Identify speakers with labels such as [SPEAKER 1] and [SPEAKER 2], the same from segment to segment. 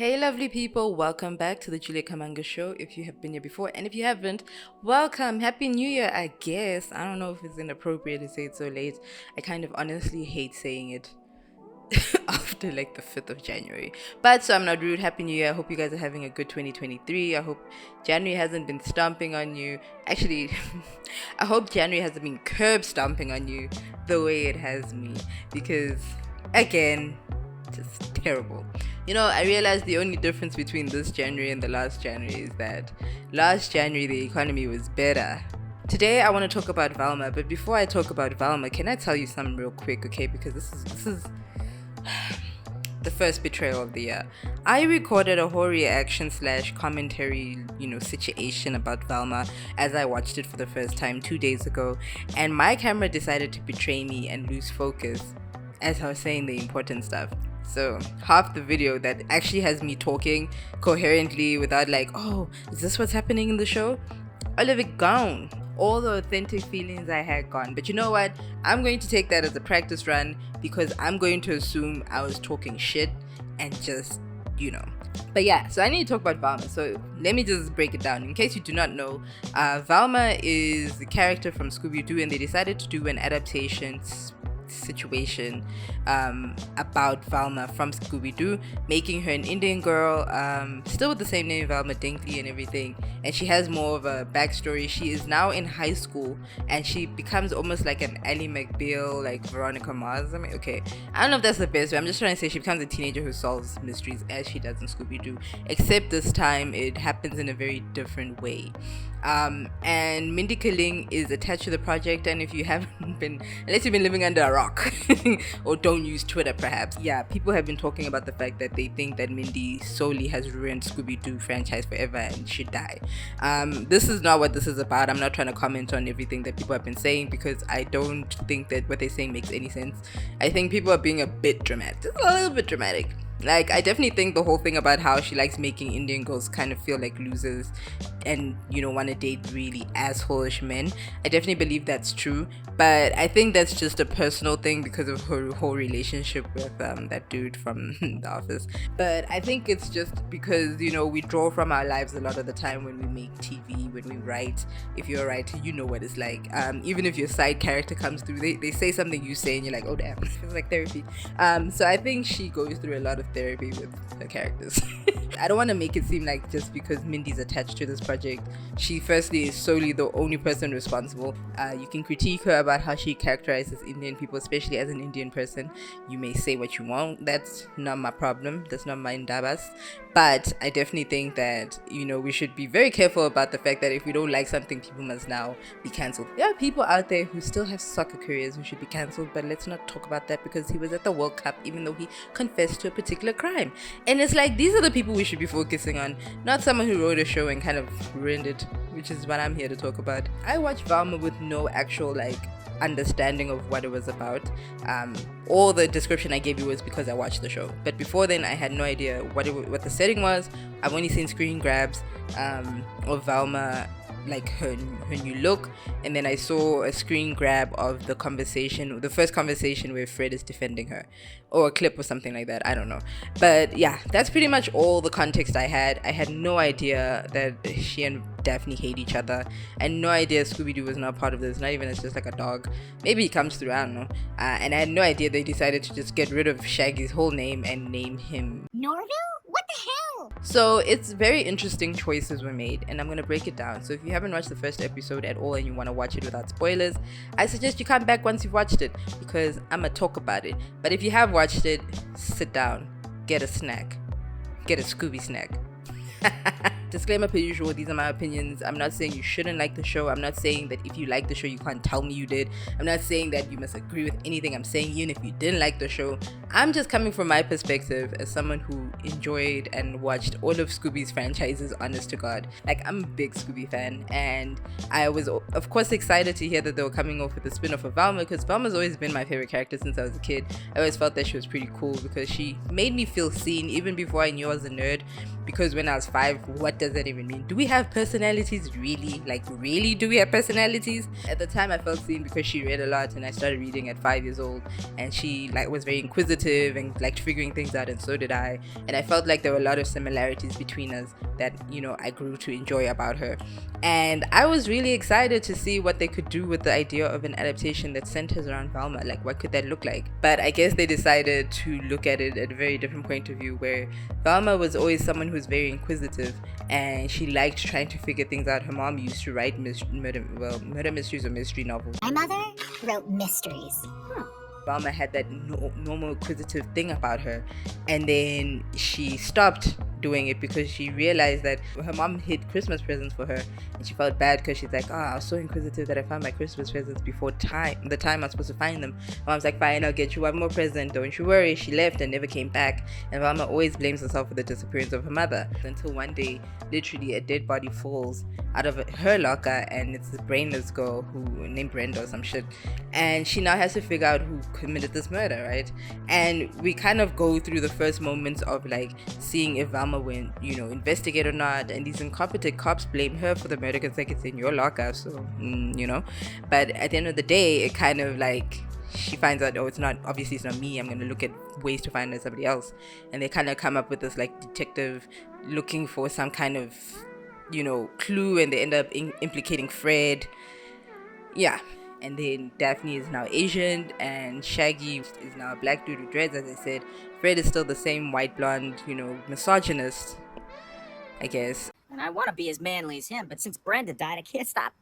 [SPEAKER 1] Hey lovely people, welcome back to the Juliet Kamanga show. If you have been here before, and if you haven't, welcome. Happy New Year, I guess. I don't know if it's inappropriate to say it so late. I kind of honestly hate saying it after like the 5th of January. But so I'm not rude. Happy New Year. I hope you guys are having a good 2023. I hope January hasn't been stomping on you. Actually, I hope January hasn't been curb stomping on you the way it has me. Because, again, just terrible. You know, I realized the only difference between this January and the last January is that last January the economy was better. Today I want to talk about Velma, but before I talk about Velma, can I tell you something real quick, okay? Because this is the first betrayal of the year. I recorded a whole reaction / commentary, situation about Velma as I watched it for the first time 2 days ago, and my camera decided to betray me and lose focus as I was saying the important stuff. So half the video that actually has me talking coherently without like, oh, is this what's happening in the show? All of it gone. All the authentic feelings I had gone. But you know what? I'm going to take that as a practice run because I'm going to assume I was talking shit and just, But yeah, so I need to talk about Velma. So let me just break it down. In case you do not know, Velma is the character from Scooby-Doo, and they decided to do an adaptation situation about Velma from Scooby-Doo, making her an Indian girl, still with the same name, Velma Dinkley and everything, and she has more of a backstory. She is now in high school and she becomes almost like an Ally McBeal, like Veronica Mars. I don't know if that's the best way. I'm just trying to say she becomes a teenager who solves mysteries as she does in Scooby-Doo, except this time it happens in a very different way. And Mindy Kaling is attached to the project, and if you haven't been, unless you've been living under a rock or don't use Twitter perhaps, people have been talking about the fact that they think that Mindy solely has ruined Scooby-Doo franchise forever and should die. This is not what this is about. I'm not trying to comment on everything that people have been saying because I don't think that what they're saying makes any sense. I think people are being a bit dramatic, just a little bit dramatic. Like, I definitely think the whole thing about how she likes making Indian girls kind of feel like losers and, want to date really asshole-ish men. I definitely believe that's true. But I think that's just a personal thing because of her whole relationship with that dude from The Office. But I think it's just because, we draw from our lives a lot of the time when we make TV, when we write. If you're a writer, you know what it's like. Even if your side character comes through, they say something you say and you're like, oh damn, it feels like therapy. So I think she goes through a lot of therapy with her characters. I don't want to make it seem like just because Mindy's attached to this project, she firstly is solely the only person responsible. You can critique her about how she characterizes Indian people, especially as an Indian person. You may say what you want. That's not my problem. That's not my indabas. But I definitely think that, we should be very careful about the fact that if we don't like something, people must now be cancelled. There are people out there who still have soccer careers who should be cancelled, but let's not talk about that because he was at the World Cup even though he confessed to a particular crime. And it's like, these are the people we should be focusing on, not someone who wrote a show and kind of ruined it, which is what I'm here to talk about. I watched Velma with no actual understanding of what it was about. All the description I gave you was because I watched the show, but before then I had no idea what the setting was. I've only seen screen grabs of Velma, like her new look, and then I saw a screen grab of the first conversation where Fred is defending her, or a clip or something like that. I don't know, but yeah, that's pretty much all the context I had. I had no idea that she and Daphne hate each other, and no idea Scooby-Doo was not part of this, not even as just like a dog. Maybe he comes through, I don't know. And I had no idea they decided to just get rid of Shaggy's whole name and name him
[SPEAKER 2] Norville? What the hell?
[SPEAKER 1] So it's very interesting choices were made, and I'm going to break it down. So if you haven't watched the first episode at all and you want to watch it without spoilers, I suggest you come back once you've watched it because I'm going to talk about it. But if you have watched it, sit down, get a snack, get a Scooby snack. Disclaimer per usual, these are my opinions. I'm not saying you shouldn't like the show. I'm not saying that if you like the show you can't tell me you did. I'm not saying that you must agree with anything I'm saying even if you didn't like the show. I'm just coming from my perspective as someone who enjoyed and watched all of Scooby's franchises, honest to God. Like, I'm a big Scooby fan, and I was of course excited to hear that they were coming off with a spin-off of Velma, because Velma's always been my favorite character since I was a kid. I always felt that she was pretty cool because she made me feel seen even before I knew I was a nerd. because when I was 5, what does that even mean? Do we have personalities? Really? Like, really, do we have personalities? At the time I felt seen because she read a lot, and I started reading at 5 years old, and she like was very inquisitive and liked figuring things out, and so did I. And I felt like there were a lot of similarities between us that, you know, I grew to enjoy about her. And I was really excited to see what they could do with the idea of an adaptation that centers around Velma. Like, what could that look like? But I guess they decided to look at it at a very different point of view, where Velma was always someone who was very inquisitive, and she liked trying to figure things out. Her mom used to write murder mysteries or mystery novels.
[SPEAKER 2] My mother wrote mysteries.
[SPEAKER 1] Velma had that normal inquisitive thing about her, and then she stopped doing it because she realized that her mom hid Christmas presents for her, and she felt bad because she's like, oh, I was so inquisitive that I found my Christmas presents before the time I was supposed to find them. Mom's like, fine, I'll get you one more present, don't you worry. She left and never came back, and Velma always blames herself for the disappearance of her mother, until one day literally a dead body falls out of her locker, and it's this brainless girl who named Brenda or some shit, and she now has to figure out who committed this murder, right? And we kind of go through the first moments of like seeing if Velma will, you know, investigate or not, and these incompetent cops blame her for the murder because like it's in your locker, so you know. But at the end of the day, it kind of like she finds out, oh, it's not me, I'm gonna look at ways to find somebody else, and they kind of come up with this like detective looking for some kind of, you know, clue, and they end up implicating Fred. Yeah. And then Daphne is now Asian, and Shaggy is now a black dude with dreads, as I said. Fred is still the same white blonde, you know, misogynist, I guess.
[SPEAKER 3] And I want to be as manly as him, but since Brenda died, I can't stop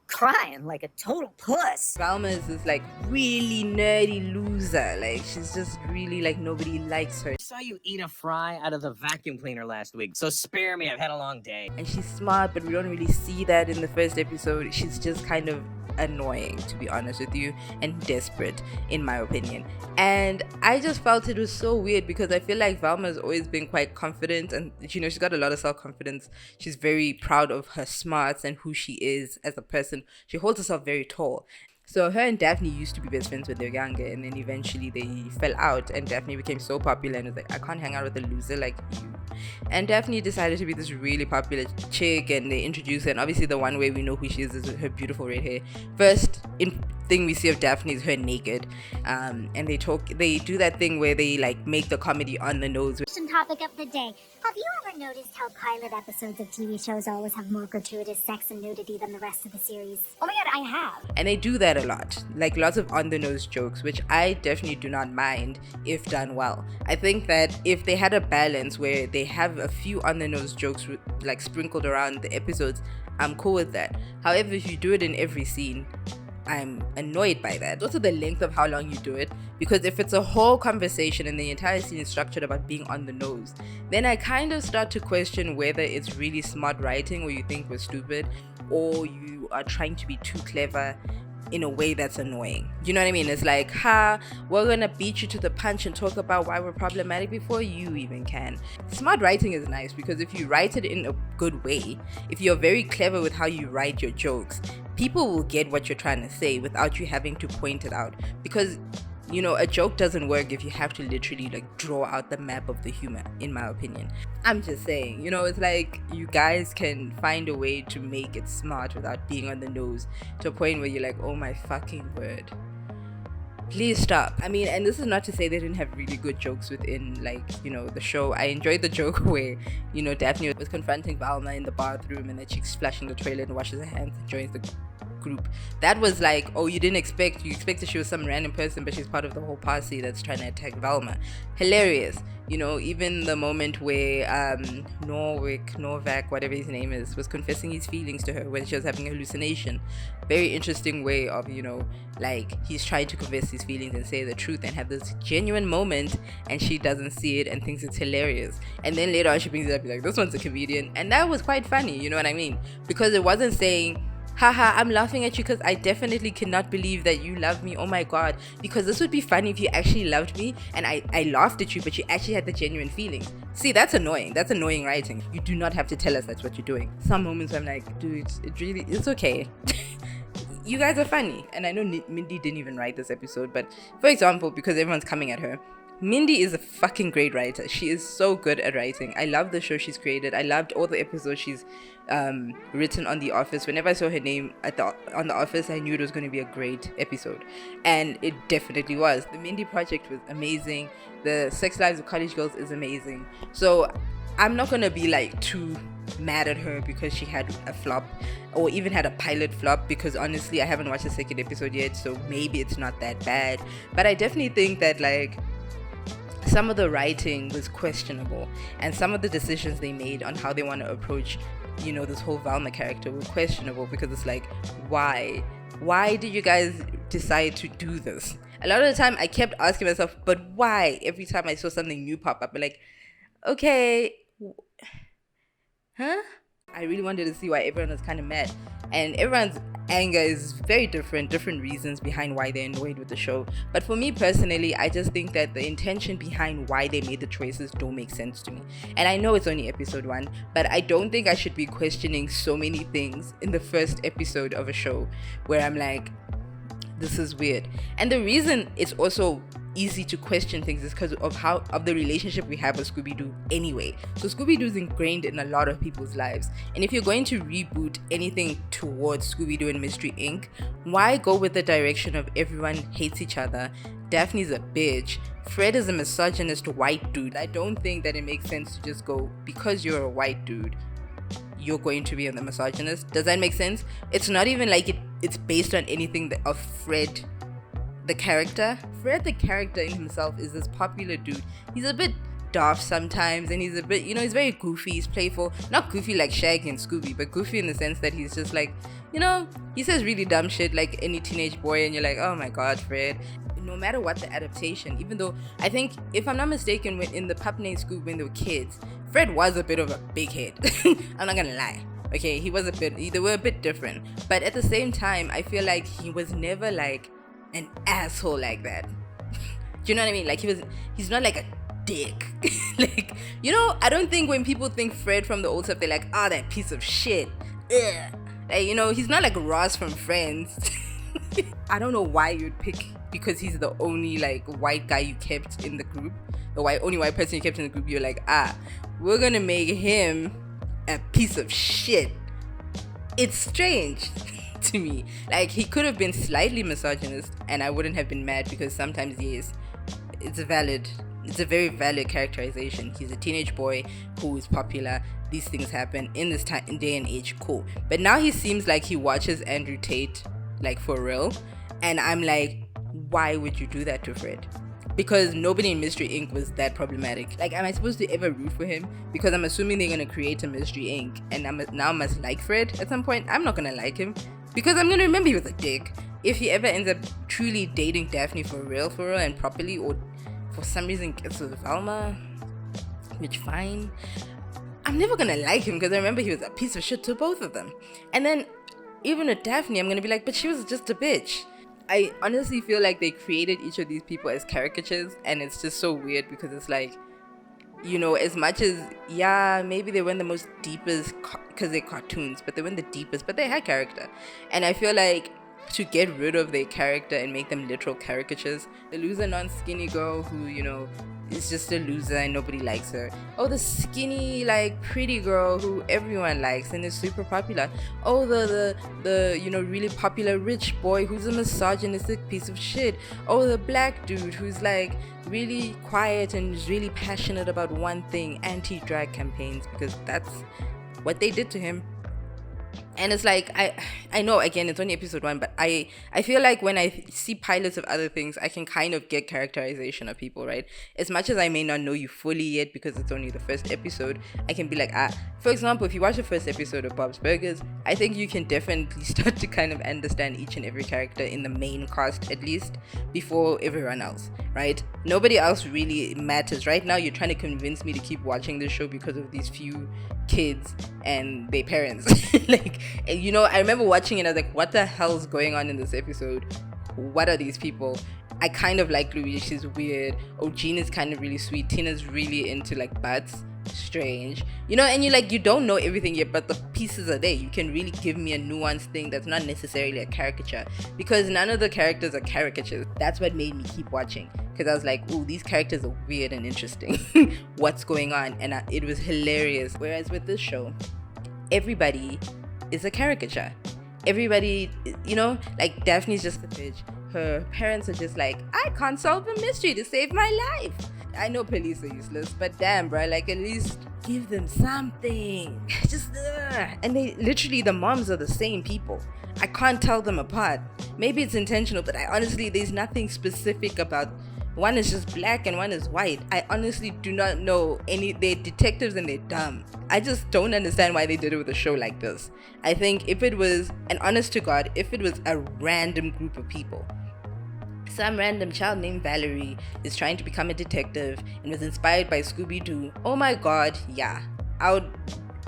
[SPEAKER 3] crying like a total puss.
[SPEAKER 1] Velma is this like really nerdy loser. Like, she's just really like nobody likes her.
[SPEAKER 3] I saw you eat a fry out of the vacuum cleaner last week, so spare me, I've had a long day.
[SPEAKER 1] And she's smart, but we don't really see that in the first episode. She's just kind of annoying, to be honest with you, and desperate, in my opinion. And I just felt it was so weird because I feel like Velma's always been quite confident, and you know, she's got a lot of self-confidence. She's very proud of her smarts and who she is as a person. She holds herself very tall. So her and Daphne used to be best friends when they were younger, and then eventually they fell out, and Daphne became so popular and was like, I can't hang out with a loser like you. And Daphne decided to be this really popular chick, and they introduced her, and obviously the one way we know who she is with her beautiful red hair. First thing we see of Daphne is her naked, and they do that thing where they like make the comedy on the nose.
[SPEAKER 2] Topic of the day. Have you ever noticed how pilot episodes of TV shows always have more gratuitous sex and nudity than the rest of the series? Oh my god, I have.
[SPEAKER 1] And they do that a lot, like lots of on-the-nose jokes, which I definitely do not mind if done well. I think that if they had a balance where they have a few on-the-nose jokes like sprinkled around the episodes, I'm cool with that. However, if you do it in every scene, I'm annoyed by that. Also the length of how long you do it, because if it's a whole conversation and the entire scene is structured about being on the nose, then I kind of start to question whether it's really smart writing or you think we're stupid, or you are trying to be too clever in a way that's annoying. You know what I mean? It's like, we're gonna beat you to the punch and talk about why we're problematic before you even can. Smart writing is nice because if you write it in a good way, if you're very clever with how you write your jokes, people will get what you're trying to say without you having to point it out. Because, you know, a joke doesn't work if you have to literally like draw out the map of the humor, in my opinion. I'm just saying, you know, it's like you guys can find a way to make it smart without being on the nose to a point where you're like, oh my fucking word. Please stop. I mean, and this is not to say they didn't have really good jokes within, like, you know, the show. I enjoyed the joke where, you know, Daphne was confronting Velma in the bathroom and then she's flashing the toilet and washes her hands and joins the group. That was like, oh, you expected she was some random person, but she's part of the whole posse that's trying to attack Velma. Hilarious. You know, even the moment where Norvak, whatever his name is, was confessing his feelings to her when she was having a hallucination. Very interesting way of, you know, like he's trying to confess his feelings and say the truth and have this genuine moment, and she doesn't see it and thinks it's hilarious. And then later on she brings it up like, this one's a comedian. And that was quite funny, you know what I mean? Because it wasn't saying, haha, I'm laughing at you because I definitely cannot believe that you love me. Oh my god. Because this would be funny if you actually loved me and I laughed at you, but you actually had the genuine feelings. See, that's annoying. That's annoying writing. You do not have to tell us that's what you're doing. Some moments I'm like, dude, it's okay. You guys are funny. And I know Mindy didn't even write this episode, but for example, because everyone's coming at her, Mindy is a fucking great writer. She is so good at writing. I love the show she's created. I loved all the episodes she's written on The Office. Whenever I saw her name on The Office, I knew it was going to be a great episode, and it definitely was. The Mindy Project was amazing. The Sex Lives of College Girls is amazing. So I'm not going to be like too mad at her because she had a flop or even had a pilot flop, because honestly I haven't watched the second episode yet, so maybe it's not that bad. But I definitely think that like some of the writing was questionable, and some of the decisions they made on how they want to approach, you know, this whole Velma character were questionable, because it's like, why did you guys decide to do this? A lot of the time I kept asking myself, but why? Every time I saw something new pop up, I'm like, okay, huh? I really wanted to see why everyone was kind of mad, and everyone's anger is very different reasons behind why they're annoyed with the show. But for me personally, I just think that the intention behind why they made the choices don't make sense to me. And I know it's only episode 1, but I don't think I should be questioning so many things in the first episode of a show where I'm like, this is weird. And the reason it's also easy to question things is because of the relationship we have with Scooby-Doo anyway. So Scooby-Doo is ingrained in a lot of people's lives, and if you're going to reboot anything towards Scooby-Doo and Mystery Inc., why go with the direction of everyone hates each other, Daphne's a bitch, Fred is a misogynist white dude? I don't think that it makes sense to just go, because you're a white dude, you're going to be a misogynist. Does that make sense? It's not even like it's based on anything of Fred the character. Fred the character in himself is this popular dude. He's a bit daft sometimes, and he's a bit, you know, he's very goofy, he's playful. Not goofy like Shaggy and Scooby, but goofy in the sense that he's just like, you know, he says really dumb shit like any teenage boy, and you're like, oh my god, Fred. No matter what the adaptation, even though I think, if I'm not mistaken, when in the Pup Named Scoob, when they were kids, Fred was a bit of a big head. I'm not gonna lie. Okay, they were a bit different. But at the same time, I feel like he was never like an asshole like that. Do you know what I mean? Like he's not like a dick. Like, you know, I don't think when people think Fred from the old stuff, they're like, ah, that piece of shit. Ugh. Like, you know, he's not like Ross from Friends. I don't know why you'd pick, because he's the only like white guy you kept in the group, only white person you kept in the group. You're like, we're gonna make him a piece of shit. It's strange to me. Like, he could have been slightly misogynist and I wouldn't have been mad, because sometimes, yes, it's a very valid characterization. He's a teenage boy who is popular. These things happen in this time, in day and age, cool. But now he seems like he watches Andrew Tate like for real, and I'm like, why would you do that to Fred? Because nobody in Mystery Inc. was that problematic. Like, am I supposed to ever root for him? Because I'm assuming they're gonna create a Mystery Inc. and I must like Fred at some point. I'm not gonna like him, because I'm gonna remember he was a dick. If he ever ends up truly dating Daphne for real and properly, or for some reason gets with Velma, which fine, I'm never gonna like him, because I remember he was a piece of shit to both of them. And then even with Daphne, I'm gonna be like, but she was just a bitch. I honestly feel like they created each of these people as caricatures, and it's just so weird, because it's like, you know, as much as, yeah, maybe they weren't the most deepest because they're cartoons, but they weren't the deepest, but they had character. And I feel like to get rid of their character and make them literal caricatures, the loser non-skinny girl who, you know, is just a loser and nobody likes her. Oh, the skinny, like, pretty girl who everyone likes and is super popular. Oh, the you know, really popular rich boy who's a misogynistic piece of shit. Oh, the black dude who's like really quiet and is really passionate about one thing, anti-drag campaigns, because that's what they did to him. And it's like, I know, again, it's only episode 1, but I feel like when I see pilots of other things, I can kind of get characterization of people, right? As much as I may not know you fully yet because it's only the first episode, I can be like, for example, if you watch the first episode of Bob's Burgers, I think you can definitely start to kind of understand each and every character in the main cast, at least, before everyone else, right? Nobody else really matters. Right now, you're trying to convince me to keep watching this show because of these few kids and their parents. Like, you know, I remember watching it, I was like, what the hell's going on in this episode? What are these people? I kind of like Louise, she's weird. Oh, Jean is kind of really sweet. Tina's really into like butts. strange, and you don't know everything yet, but the pieces are there. You can really give me a nuanced thing that's not necessarily a caricature, because none of the characters are caricatures. That's what made me keep watching, because I was like, ooh, these characters are weird and interesting. What's going on? And it was hilarious. Whereas with this show, everybody is a caricature. Everybody, like Daphne's just a bitch. Her parents are just like, I can't solve a mystery to save my life. I know police are useless, but damn, bro, like at least give them something. Just, and they literally, the moms are the same people. I can't tell them apart. Maybe it's intentional, but I honestly, there's nothing specific about. One is just black and one is white. I honestly do not know they're detectives and they're dumb. I just don't understand why they did it with a show like this. I think if it was, and honest to God, if it was a random group of people, some random child named Valerie is trying to become a detective and was inspired by Scooby-Doo, oh my God, yeah, I would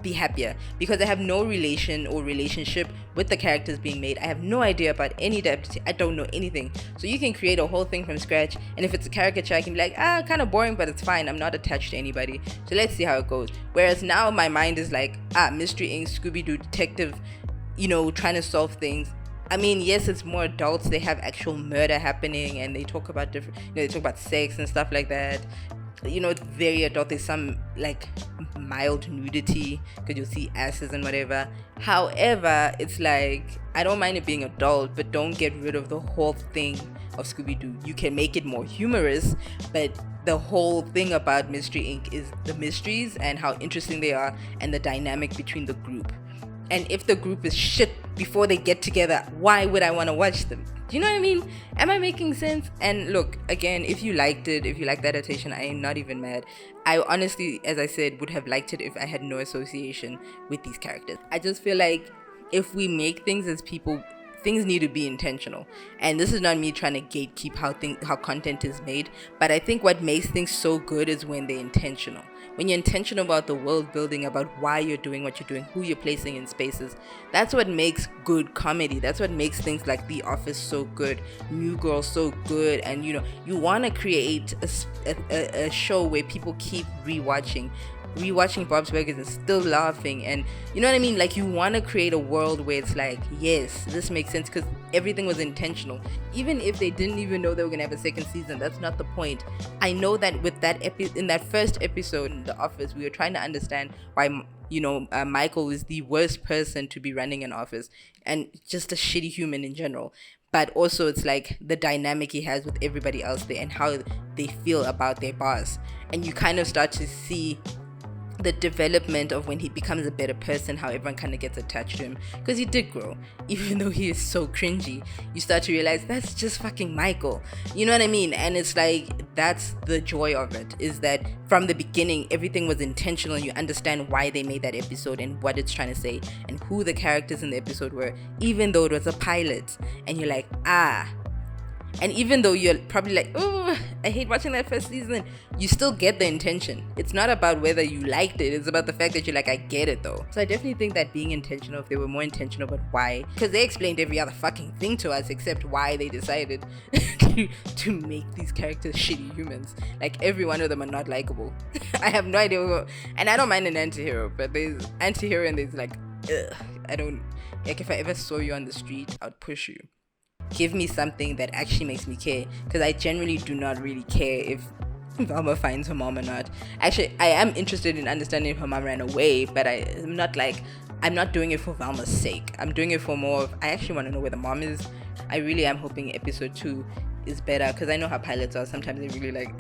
[SPEAKER 1] be happier, because I have no relation or relationship with the characters being made. I have no idea about any depth. I don't know anything. So you can create a whole thing from scratch, and if it's a caricature, I can be like, kind of boring, but it's fine. I'm not attached to anybody. So let's see how it goes. Whereas now my mind is like, Mystery Inc., Scooby-Doo, detective, trying to solve things. I mean, yes, it's more adults. They have actual murder happening, and they talk about different, they talk about sex and stuff like that. It's very adult. There's some like mild nudity, because you'll see asses and whatever. However, it's like, I don't mind it being adult, but don't get rid of the whole thing of Scooby-Doo. You can make it more humorous, but the whole thing about Mystery Inc. is the mysteries and how interesting they are, and the dynamic between the group. And if the group is shit before they get together, why would I want to watch them? Do you know what I mean? Am I making sense? And look, again, if you liked it, if you liked the adaptation, I am not even mad. I honestly, as I said, would have liked it if I had no association with these characters. I just feel like if we make things as people, things need to be intentional. And this is not me trying to gatekeep how content is made, but I think what makes things so good is when they're intentional. When you're intentional about the world building, about why you're doing what you're doing, who you're placing in spaces, that's what makes good comedy. That's what makes things like The Office so good, New Girl so good. And you want to create a show where people keep rewatching Bob's Burgers and still laughing, and you know what I mean, like you want to create a world where it's like, yes, this makes sense, because everything was intentional. Even if they didn't even know they were gonna have a second season, that's not the point. I know that with that in that first episode in The Office, we were trying to understand why Michael is the worst person to be running an office, and just a shitty human in general. But also it's like the dynamic he has with everybody else there, and how they feel about their boss, and you kind of start to see the development of when he becomes a better person, how everyone kind of gets attached to him, because he did grow. Even though he is so cringy, you start to realize that's just fucking Michael, you know what I mean? And it's like, that's the joy of it, is that from the beginning everything was intentional. You understand why they made that episode and what it's trying to say, and who the characters in the episode were, even though it was a pilot, and you're like, and even though you're probably like, oh, I hate watching that first season, you still get the intention. It's not about whether you liked it, it's about the fact that you're like, I get it though. So I definitely think that being intentional, if they were more intentional about why, because they explained every other fucking thing to us except why they decided to make these characters shitty humans. Like, every one of them are not likable. I have no idea and I don't mind an anti-hero, but there's anti-hero and there's like, I don't, like, if I ever saw you on the street, I'd push you. Give me something that actually makes me care, because I generally do not really care if Velma finds her mom or not. Actually, I am interested in understanding if her mom ran away, but I'm not doing it for Velma's sake. I'm doing it for more of, I actually want to know where the mom is. I really am hoping episode 2 is better, because I know how pilots are. Sometimes they really like,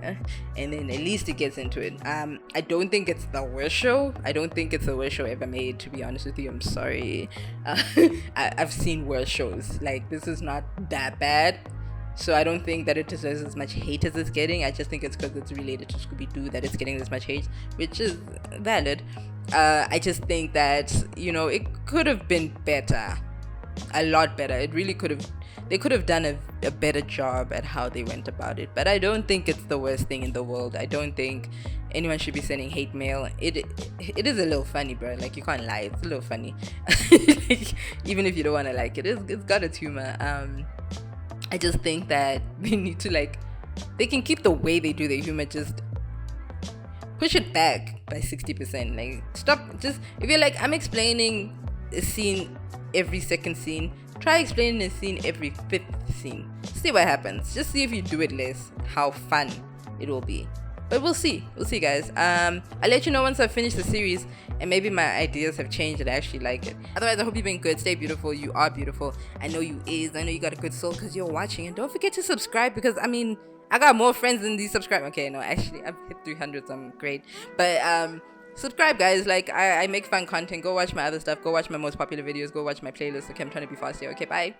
[SPEAKER 1] and then at least it gets into it. I don't think it's the worst show. I don't think it's the worst show ever made, to be honest with you. I'm sorry. I've seen worse shows. Like, this is not that bad, so I don't think that it deserves as much hate as it's getting. I just think it's because it's related to Scooby-Doo that it's getting this much hate, which is valid. I just think that, it could have been better, a lot better. It really could have. They could have done a better job at how they went about it. But I don't think it's the worst thing in the world. I don't think anyone should be sending hate mail. It is a little funny, bro. Like, you can't lie. It's a little funny. Like, even if you don't want to like it, it's got its humor. I just think that they need to, like, they can keep the way they do their humor, just push it back by 60%. Like, stop. Just, if you're like, I'm explaining a scene every second scene, try explaining a scene every fifth scene. See what happens. Just see if you do it less, how fun it will be. But we'll see, guys. I'll let you know once I've finished the series and maybe my ideas have changed and I actually like it. Otherwise, I hope you've been good. Stay beautiful. You are beautiful. I know you is. I know you got a good soul because you're watching. And don't forget to subscribe, because I mean, I got more friends than these subscribe. Okay, no, actually, I've hit 300, so I'm great. But subscribe, guys. Like, I make fun content. Go watch my other stuff. Go watch my most popular videos. Go watch my playlist. Okay, I'm trying to be fast here. Okay, bye.